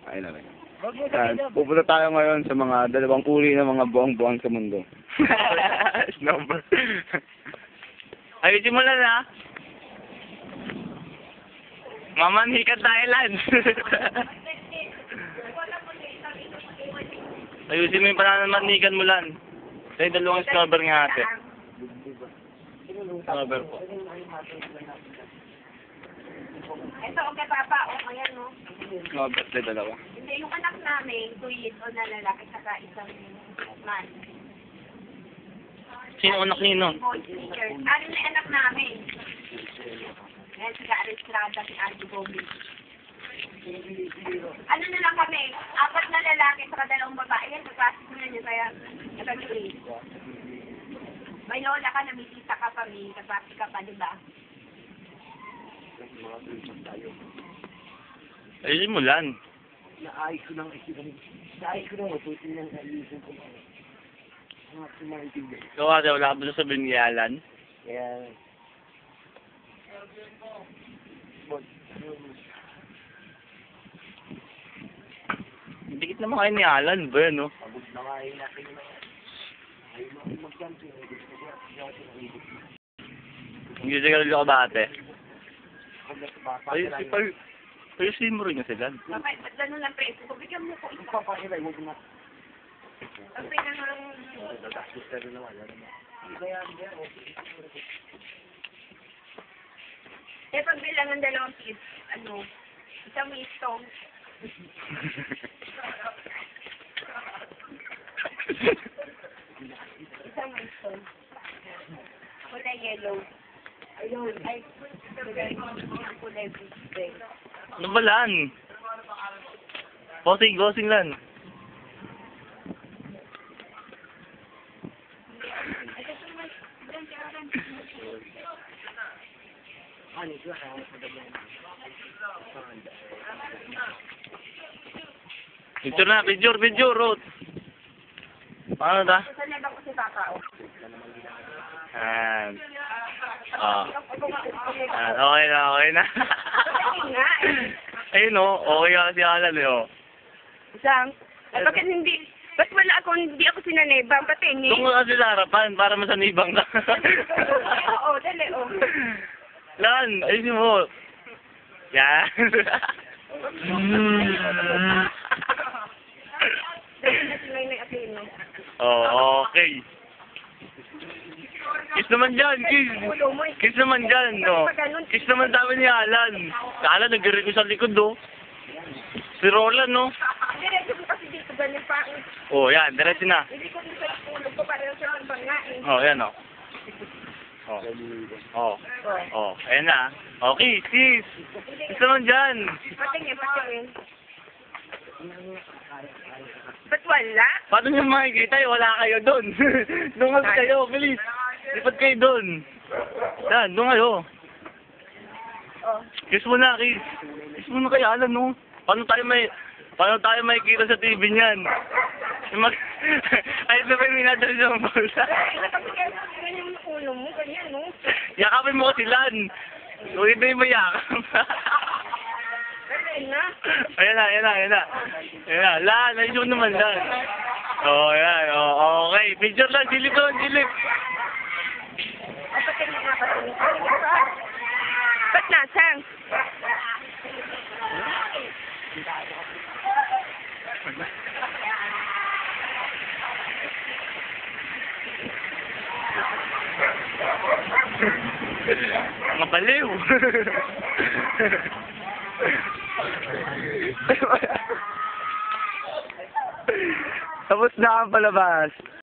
Ayun na rin. Pupunta tayo ngayon sa mga dalawang uri ng mga buwang-buwang sa mundo. Number. Ayusin mo lang ha. Mamanhikan Thailand. Ayusin mo yung pananamanhikan mo lang. Sa dalawang scrubber nga ate. Scrubber po. Ito, okay, papa. O, ayan, no? Scrubber, sa dalawa. Hindi, yung anak namin, 2 years old na lalaki, saka isang man. Sino anak nino? Boy teacher. Ano na yung anak namin? Yan, si Estrada, si Andy Gomez. Ano na lang kami, 4 na lalaki, saka 2 babae. Yan, nagpasok na niya, kaya nag-agree. May lola ka, namisita ka pa, may nagpasok ka pa, di ba? Ayusin mo lang. Naayos ko lang mabuti ng ayusin ko. Mga sumaintindihan. So ate, wala ka ba sabihin ni Alan? Kaya... Dikit naman kayo ni Alan ba no? Pagod na nga yun natin yun. Ayaw mo mag-jump yun. Hindi siya kalilo ko ba ate? Pag nasa bata Ayusin mo rin yung sila. Bakit, ba't gano'n lang preso? Bigyan mo ko Yung isa. papakilay, huwag na. Ang pinangang... Nagagastos ka rin naman. Kaya, Eh, pag bilang ng 2 kids, ano, isang mistong. Isang mistong. Kulay yellow. Ayun, ay, kulay blue. Ano ba lan? Bossing lan. Picture, Ruth. Paano ta? Saan ba ko si Papa? Ayan. Oh. Okay na. Ay nga Ayun o, okay ka si Alan eh o. Isang, ay bakit hindi, ba't wala ako, hindi ako sinanebang, patingin? Tungo ka sila harapan para masanibang ka. Oo, dali, oo. Lan, ayusin mo. Yan. Dali na sila yung apino. Oh, okay. Kiss naman dyan, kiss. Ulo mo, Kiss naman dyan, no. Kiss naman sabi ni Alan. Si Alan, nag-request sa likod, no. Si Roland, no. diretso ko kasi dito, ganyan pa. Oh, yan, diretso na. Hindi ko dito sa ulo ko, parang sa banga eh. Oh, yan, oh. Oh, ayan na. Okay, kiss. Kiss naman dyan. Patingin. Ba't wala? Paano nyo makikita? Wala kayo doon. Doon kasi kayo, bilis. Lipat kayo doon. Yan, doon kayo. Oh. Kiss mo na, kiss. Kiss mo na kay Alan, no? Paano tayo makikita sa TV niyan? Ay, ito pa yung minadali sa mga bola. Ganyan yung ulo mo, ganyan, no? Yakapin mo kasi Lan. Huwag ito yung mayakap. Ganyan na. Ayan na. Lan, ayos mo naman, Lan. Oh, yan. Oh, okay. Picture lang, silip. Patingin nga. Ba't nasang? Mga baliw. Tapos na ang palabas.